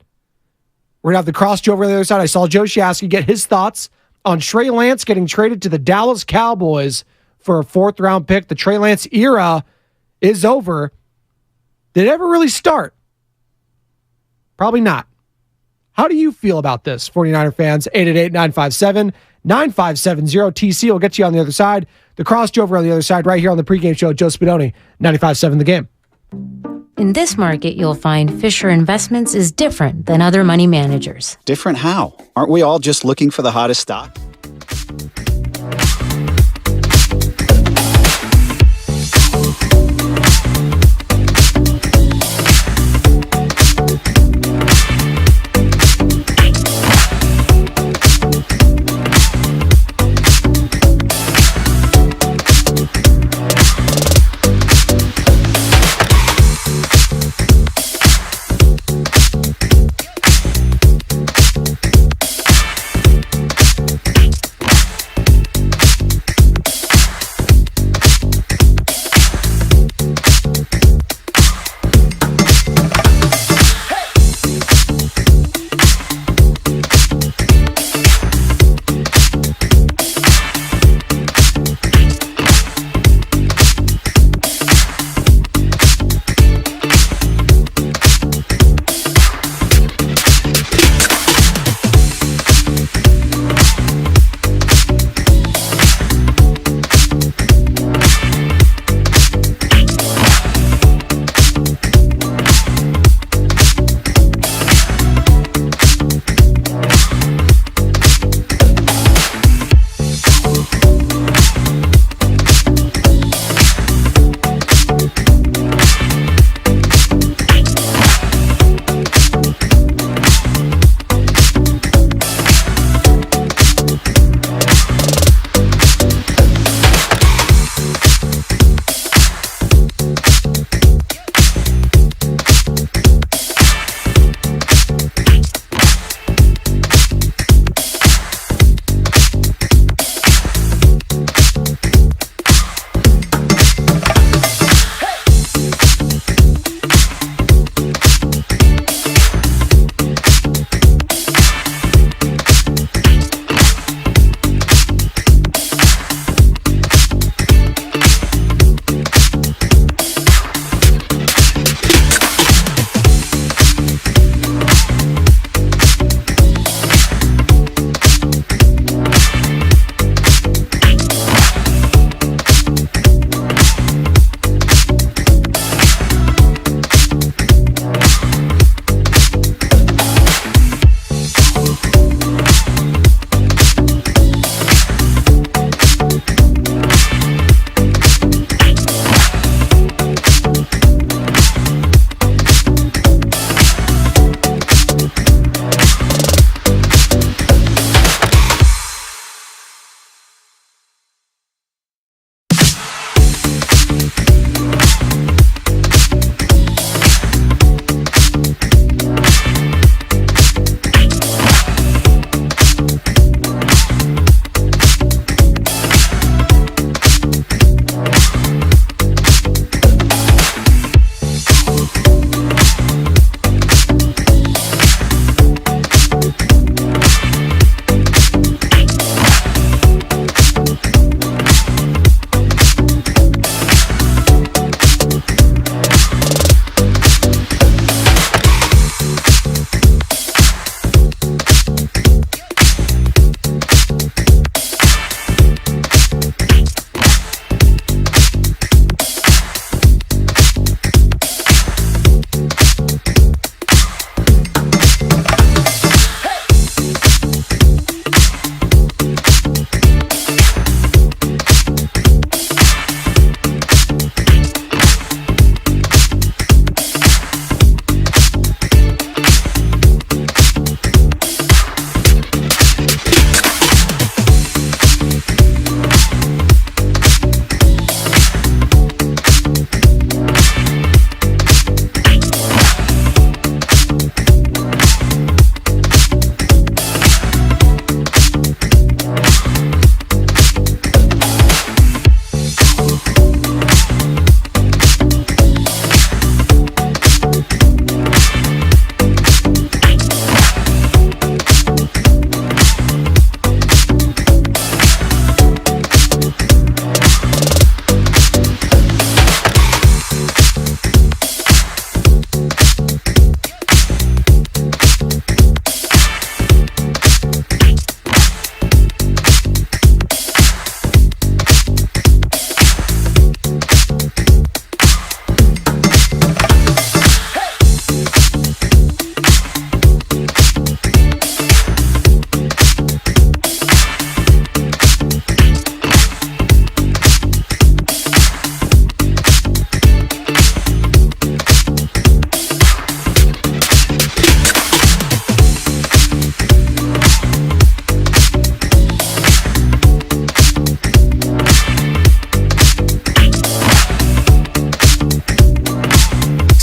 We're gonna have the cross over on the other side. I saw Joe Shasky get his thoughts on Trey Lance getting traded to the Dallas Cowboys for a 4th-round pick. The Trey Lance era is over. Did it ever really start? Probably not. How do you feel about this, 49er fans? 888-957-9570. TC will get to you on the other side. The crossover on the other side right here on the pregame show. Joe Spadoni, 95.7 The Game. In this market, you'll find Fisher Investments is different than other money managers. Different how? Aren't we all just looking for the hottest stock?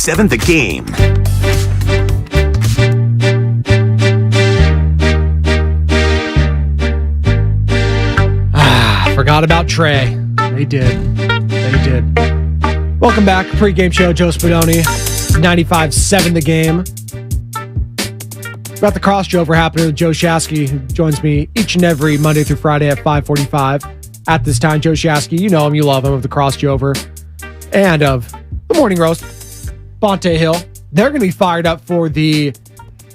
95.7 The Game. Forgot about Trey. They did. Welcome back. Pregame show, Joe Spadoni, 95.7 The Game. Got the crossover happening with Joe Shasky, who joins me each and every Monday through Friday at 5:45. At this time, Joe Shasky, you know him, you love him, of the crossover and of the Morning Roast. Bonte Hill. They're going to be fired up for the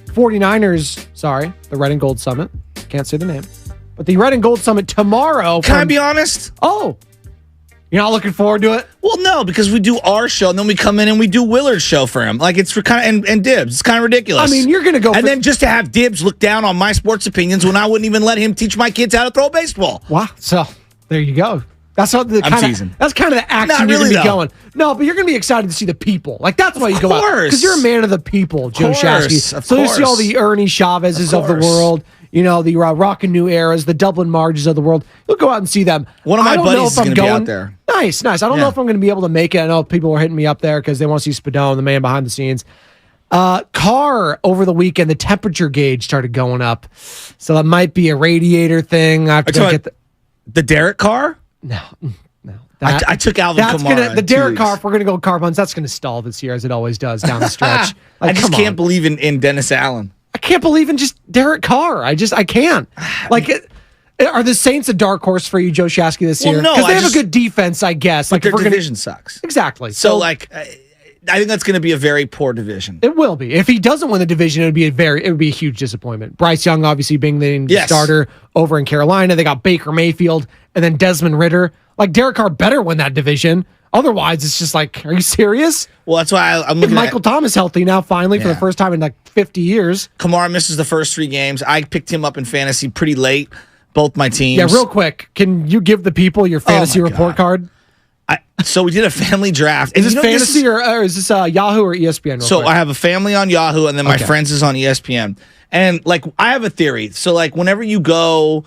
49ers, the Red and Gold Summit. Can't say the name. But the Red and Gold Summit tomorrow. Can I be honest? Oh. You're not looking forward to it? Well, no, because we do our show, and then we come in and we do Willard's show for him. Like, it's kind of, and Dibs. It's kind of ridiculous. I mean, you're going to go. And then just to have Dibs look down on my sports opinions when I wouldn't even let him teach my kids how to throw a baseball. Wow. So, there you go. That's what I'm teasing. That's kind of the action you're going to be going. No, but you're going to be excited to see the people. Like, that's why you go out. Because you're a man of the people, Joe Shasky. So you see all the Ernie Chavez's of the world. You know, the Rockin' New Eras, the Dublin Marges of the world. You'll go out and see them. One of my buddies is going to be out there. Nice. I don't know if I'm going to be able to make it. I know people are hitting me up there because they want to see Spadone, the man behind the scenes. Car over the weekend, the temperature gauge started going up. So that might be a radiator thing. I have to go get the Derek car? No. I took Alvin Kamara. The Derek Carr, if we're going to go car buns, that's going to stall this year as it always does down the stretch. I just can't believe in Dennis Allen. I can't believe in just Derek Carr. I can't. Like, are the Saints a dark horse for you, Joe Shasky, this year? No. Because they have a good defense, I guess. Like, their division sucks. Exactly. So I think that's going to be a very poor division. It will be. If he doesn't win the division, it would be a huge disappointment. Bryce Young, obviously, being the starter over in Carolina. They got Baker Mayfield and then Desmond Ridder. Like, Derek Carr better win that division. Otherwise, it's just like, are you serious? Well, that's why I'm looking at Michael Thomas healthy now, finally, for the first time in like 50 years. Kamara misses the first 3 games. I picked him up in fantasy pretty late, both my teams. Yeah, real quick, can you give the people your fantasy report card? So we did a family draft. Is this fantasy or is this Yahoo or ESPN? So I have a family on Yahoo, and then my friends is on ESPN. And like, I have a theory. So like, whenever you go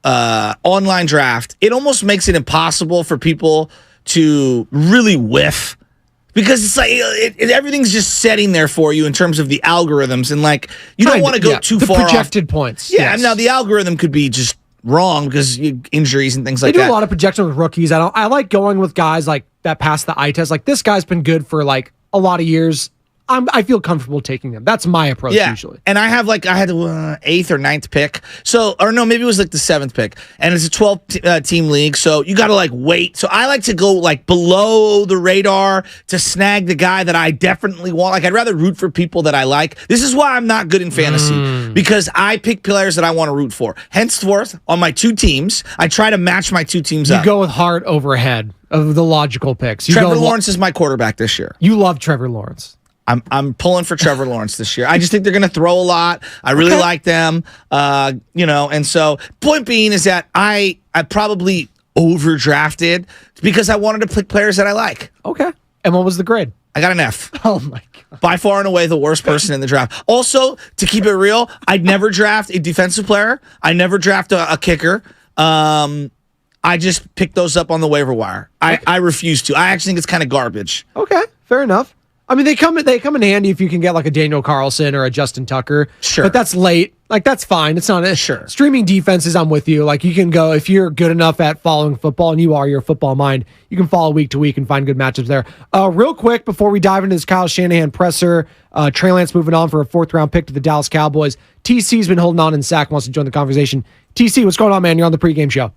online draft, it almost makes it impossible for people to really whiff, because it's like everything's just setting there for you in terms of the algorithms, and like, you don't want to go too far projected points. Yeah, now the algorithm could be just wrong because injuries and things like that. They do a lot of projections with rookies. I like going with guys like that pass the eye test. Like, this guy's been good for like a lot of years. I feel comfortable taking them. That's my approach usually. And I had the 8th or 9th pick. So, or no, maybe it was like the 7th pick. And it's a 12 team league. So you got to like wait. So I like to go like below the radar to snag the guy that I definitely want. Like, I'd rather root for people that I like. This is why I'm not good in fantasy, because I pick players that I want to root for. Henceforth, on my 2 teams, I try to match my 2 teams up. You go with heart over head of the logical picks. Trevor Lawrence is my quarterback this year. You love Trevor Lawrence. I'm pulling for Trevor Lawrence this year. I just think they're going to throw a lot. I really like them, and so point being is that I probably overdrafted because I wanted to pick players that I like. Okay. And what was the grade? I got an F. Oh, my God. By far and away the worst person in the draft. Also, to keep it real, I'd never draft a defensive player. I never draft a kicker. I just picked those up on the waiver wire. I refuse to. I actually think it's kind of garbage. Okay, fair enough. I mean, they come in handy if you can get like a Daniel Carlson or a Justin Tucker. Sure. But that's late. Like, that's fine. It's not streaming defenses. I'm with you. Like, you can go, if you're good enough at following football, and you're a football mind, you can follow week to week and find good matchups there. Real quick, before we dive into this Kyle Shanahan presser, Trey Lance moving on for a 4th round pick to the Dallas Cowboys. TC's been holding on in sack, wants to join the conversation. TC, what's going on, man? You're on the pregame show.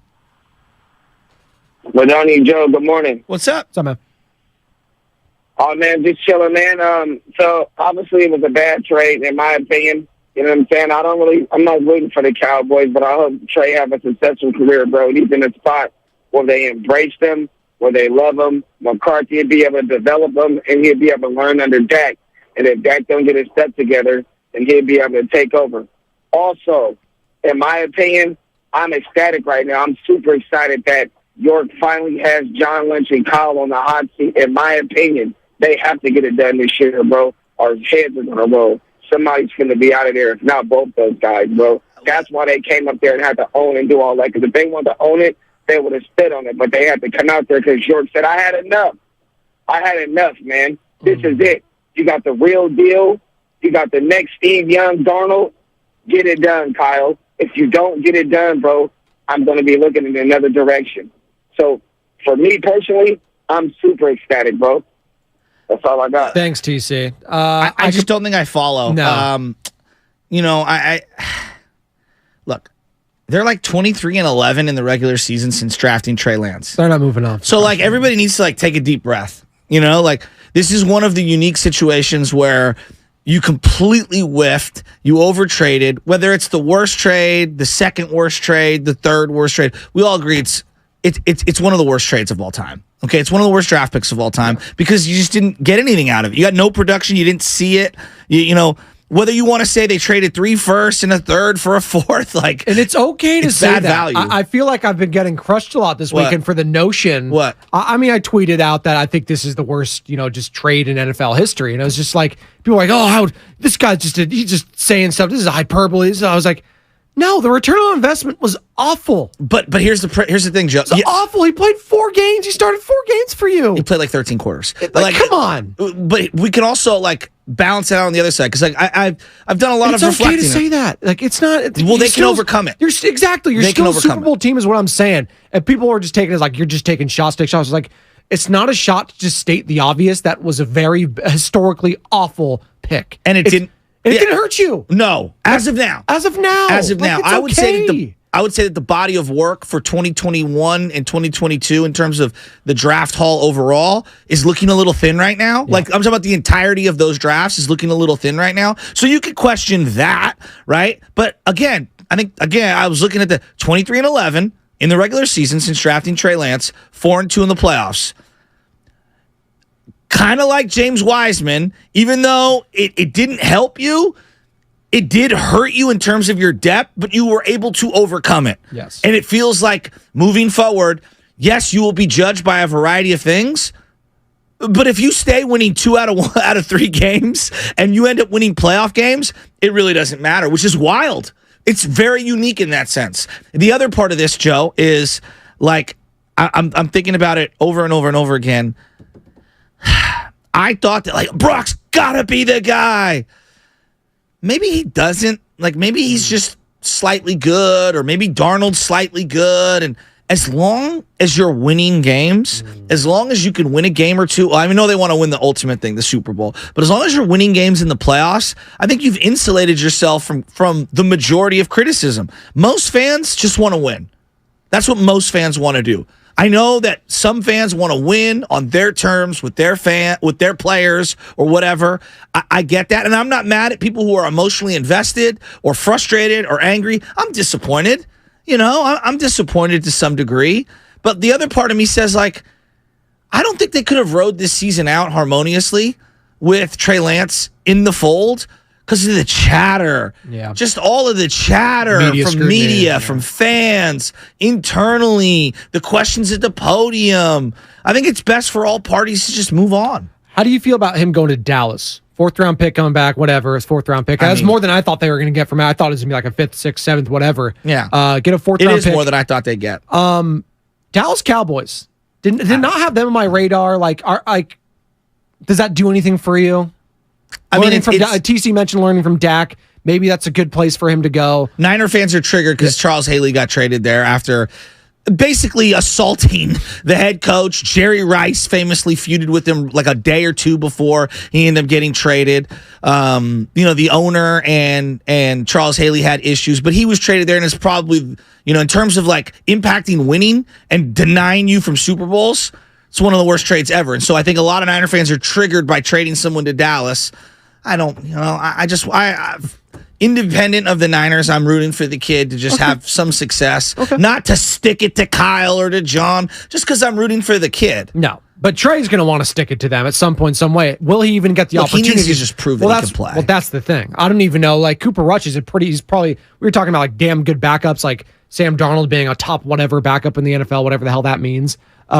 Spadoni, Joe, good morning. What's up? What's up, man? Oh, man, just chilling, man. So, obviously, it was a bad trade, in my opinion. You know what I'm saying? I'm not rooting for the Cowboys, but I hope Trey have a successful career, bro. He's in a spot where they embrace him, where they love him. McCarthy will be able to develop him, and he'll be able to learn under Dak. And if Dak don't get his stuff together, then he'll be able to take over. Also, in my opinion, I'm ecstatic right now. I'm super excited that York finally has John Lynch and Kyle on the hot seat. In my opinion, they have to get it done this year, bro. Our heads are going to roll. Somebody's going to be out of there, if not both those guys, bro. That's why they came up there and had to own and do all that. Because if they wanted to own it, they would have stood on it. But they had to come out there because York said, I had enough. I had enough, man. This is it. You got the real deal. You got the next Steve Young, Darnold. Get it done, Kyle. If you don't get it done, bro, I'm going to be looking in another direction. So, for me personally, I'm super ecstatic, bro. That's all I got. Thanks, TC. I just don't think I follow. No. I look, they're like 23-11 in the regular season since drafting Trey Lance. They're not moving on. So, like, everybody needs to, like, take a deep breath. Like, this is one of the unique situations where you completely whiffed, you overtraded, whether it's the worst trade, the second worst trade, the third worst trade. We all agree it's one of the worst trades of all time. Okay, it's one of the worst draft picks of all time because you just didn't get anything out of it. You got no production. You didn't see it. Whether you want to say they traded 3 firsts and a third for a fourth, like, and it's okay to say bad that. Value. I feel like I've been getting crushed a lot this weekend for the notion. What? I tweeted out that I think this is the worst, just trade in NFL history, and it was just like people were like, "Oh, how this guy's he's just saying stuff. This is hyperbole." So I was like, "No, the return on investment was awful." But here's the thing, Joe. It's awful. He played 4 games. He started 4 games for you. He played like 13 quarters. Like, come on. But we can also balance it out on the other side because I've done a lot of reflecting. It's okay to say that. Like, it's not. Well, they can overcome it. You're still a Super Bowl team, is what I'm saying. And people are just taking it as like you're just taking shots, take shots. Like, it's not a shot to just state the obvious. That was a very historically awful pick, and it didn't hurt you. No, as of now, I would say that the body of work for 2021 and 2022 in terms of the draft haul overall is looking a little thin right now. Yeah. Like, I'm talking about the entirety of those drafts is looking a little thin right now. So you could question that, right? But again, I was looking at the 23-11 in the regular season since drafting Trey Lance, 4-2 in the playoffs. Kind of like James Wiseman, even though it didn't help you, it did hurt you in terms of your depth, but you were able to overcome it. Yes. And it feels like moving forward, yes, you will be judged by a variety of things, but if you stay winning 2 out of 3 games and you end up winning playoff games, it really doesn't matter, which is wild. It's very unique in that sense. The other part of this, Joe, is like I'm thinking about it over and over and over again. I thought that, like, Brock's gotta be the guy. Maybe he doesn't. Like, maybe he's just slightly good, or maybe Darnold's slightly good. And as long as you're winning games, as long as you can win a game or two, I know they want to win the ultimate thing, the Super Bowl, but as long as you're winning games in the playoffs, I think you've insulated yourself from the majority of criticism. Most fans just want to win. That's what most fans want to do. I know that some fans want to win on their terms with their players or whatever. I get that, and I'm not mad at people who are emotionally invested or frustrated or angry. I'm disappointed. I'm disappointed to some degree. But the other part of me says, like, I don't think they could have rode this season out harmoniously with Trey Lance in the fold because of the chatter. Yeah. Just all of the chatter from media, from fans, internally, the questions at the podium. I think it's best for all parties to just move on. How do you feel about him going to Dallas? 4th round pick coming back, whatever. It's 4th round pick. That's more than I thought they were going to get from it. I thought it was going to be like a 5th, 6th, 7th, whatever. Yeah. Get a 4th round pick. It is more than I thought they'd get. Dallas Cowboys. Did not have them on my radar. Does that do anything for you? I mean, TC mentioned learning from Dak. Maybe that's a good place for him to go. Niner fans are triggered because Charles Haley got traded there after basically assaulting the head coach. Jerry Rice famously feuded with him like a day or 2 before he ended up getting traded. The owner and Charles Haley had issues, but he was traded there, and it's probably, in terms of like impacting winning and denying you from Super Bowls, it's one of the worst trades ever. And so I think a lot of Niner fans are triggered by trading someone to Dallas. Independent of the Niners, I'm rooting for the kid to just have some success, not to stick it to Kyle or to John, just because I'm rooting for the kid. No, but Trey's going to want to stick it to them at some point, some way. Will he even get the opportunity? He needs to just prove that he can play. Well, that's the thing. I don't even know. Like, Cooper Rush is he's probably, we were talking about like damn good backups, like Sam Darnold being a top whatever backup in the NFL, whatever the hell that means.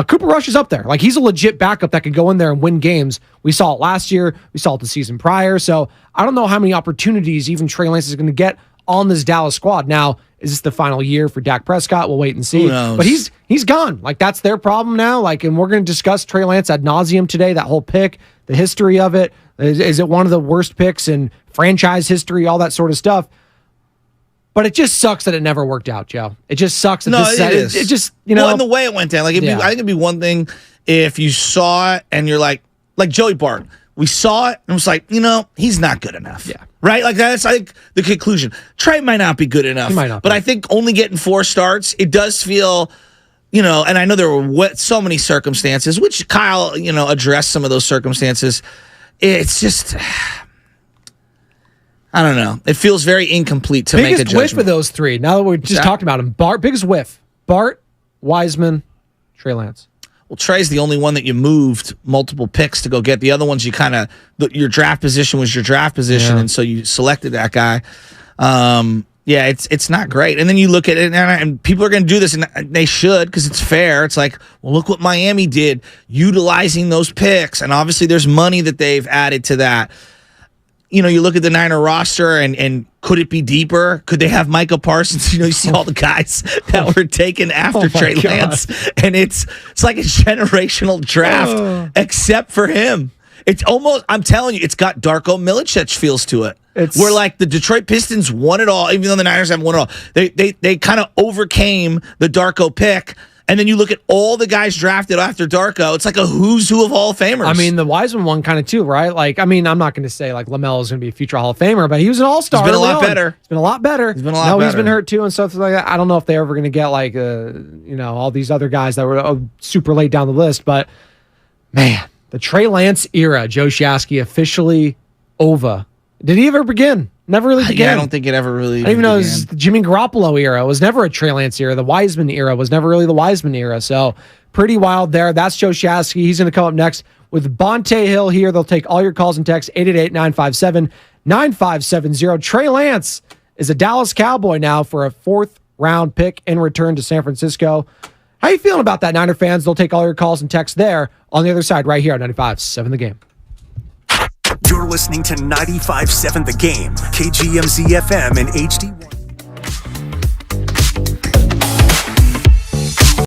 Cooper Rush is up there. Like, he's a legit backup that could go in there and win games. We saw it last year. We saw it the season prior. So I don't know how many opportunities even Trey Lance is going to get on this Dallas squad. Now, is this the final year for Dak Prescott? We'll wait and see. Who knows? But he's gone. Like, that's their problem now. Like, and we're going to discuss Trey Lance ad nauseum today, that whole pick, the history of it. Is it one of the worst picks in franchise history, all that sort of stuff? But it just sucks that it never worked out, Joe. It just sucks. That it just, Well, and the way it went down, like, I think it'd be one thing if you saw it and you're like Joey Bart. We saw it and it was like, he's not good enough. Yeah. Right? Like, that's, I think, the conclusion. Trey might not be good enough. He might not but be. I think only getting 4 starts, it does feel, and I know there were so many circumstances, which Kyle, addressed some of those circumstances. It's just, I don't know. It feels very incomplete to make a judgment. Biggest whiff of those 3. Now that we just talked about him, biggest whiff. Bart, Wiseman, Trey Lance. Well, Trey's the only one that you moved multiple picks to go get. The other ones you kind of, your draft position was your draft position, and so you selected that guy. It's not great. And then you look at it, and people are going to do this, and they should, because it's fair. It's like, well, look what Miami did, utilizing those picks, and obviously there's money that they've added to that. You look at the Niner roster, and could it be deeper? Could they have Micah Parsons? You see all the guys that were taken after Trey Lance, and it's like a generational draft, except for him. It's almost, I'm telling you, it's got Darko Milicic feels to it. Where like the Detroit Pistons won it all, even though the Niners haven't won it all. They kind of overcame the Darko pick. And then you look at all the guys drafted after Darko. It's like a who's who of Hall of Famers. I mean, the Wiseman one kind of too, right? Like, I mean, I'm not going to say like LaMelo is going to be a future Hall of Famer, but he was an All-Star. He's been a lot better. He's been a lot better. He's been a lot better. He's been hurt too and stuff like that. I don't know if they're ever going to get like, all these other guys that were super late down the list. But man, the Trey Lance era, Joe Shasky, officially over. Did he ever begin? Never really began. Yeah, I don't think it ever really I don't even know it was the Jimmy Garoppolo era. It was never a Trey Lance era. The Wiseman era was never really the Wiseman era. So pretty wild there. That's Joe Shasky. He's going to come up next with Bonte Hill here. They'll take all your calls and texts, 888-957-9570. Trey Lance is a Dallas Cowboy now for a 4th-round pick in return to San Francisco. How you feeling about that, Niner fans? They'll take all your calls and texts there on the other side right here on 95.7 The Game. You're listening to 95.7 The Game, KGMZ FM and HD1.